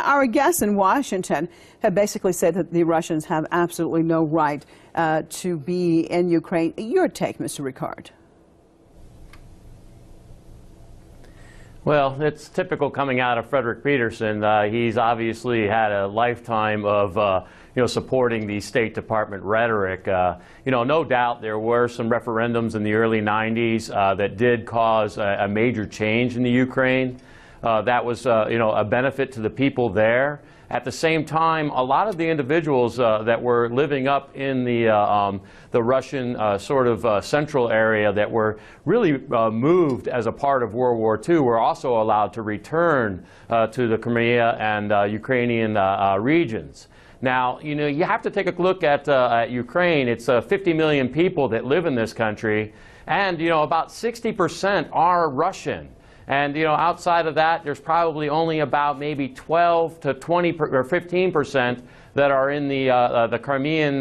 Our guests in Washington have basically said that the Russians have absolutely no right to be in Ukraine. Your take, Mr. Ricard? Well, it's typical coming out of Frederick Peterson. He's obviously had a lifetime of supporting the State Department rhetoric. No doubt there were some referendums in the early 90s that did cause a major change in the Ukraine. That was a benefit to the people there. At the same time, a lot of the individuals that were living up in the Russian central area that were really moved as a part of World War II were also allowed to return to the Crimea and Ukrainian regions. Now, you have to take a look at Ukraine. It's 50 million people that live in this country, and about 60% are Russian. And outside of that, there's probably only about maybe 12 to 20 or 15% that are in the Crimean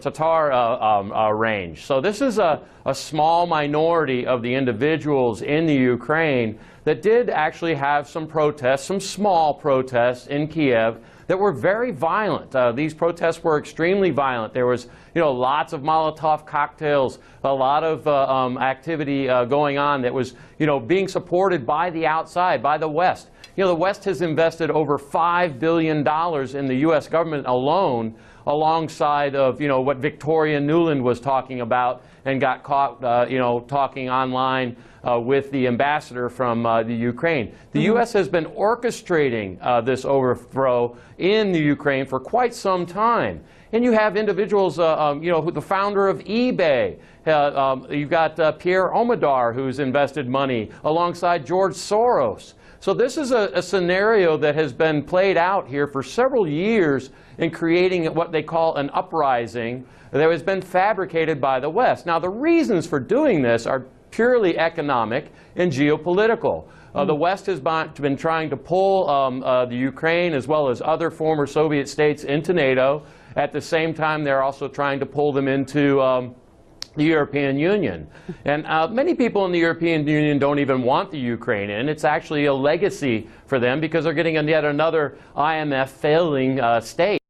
Tatar range. So this is a small minority of the individuals in the Ukraine that did actually have some protests, some small protests in Kiev that were very violent. These protests were extremely violent. There was, lots of Molotov cocktails, a lot of activity going on that was, being supported by the outside, by the West. The West has invested over $5 billion in the U.S. government alone, alongside of, what Victoria Nuland was talking about and got caught, talking online with the ambassador from the Ukraine. The U.S. has been orchestrating this overthrow in the Ukraine for quite some time. And you have individuals, who the founder of eBay, you've got Pierre Omidyar, who's invested money alongside George Soros. So this is a scenario that has been played out here for several years in creating what they call an uprising that has been fabricated by the West. Now, the reasons for doing this are purely economic and geopolitical. The West has been trying to pull the Ukraine as well as other former Soviet states into NATO. At the same time, they're also trying to pull them into the European Union. And many people in the European Union don't even want the Ukraine in. It's actually a legacy for them because they're getting yet another IMF failing state.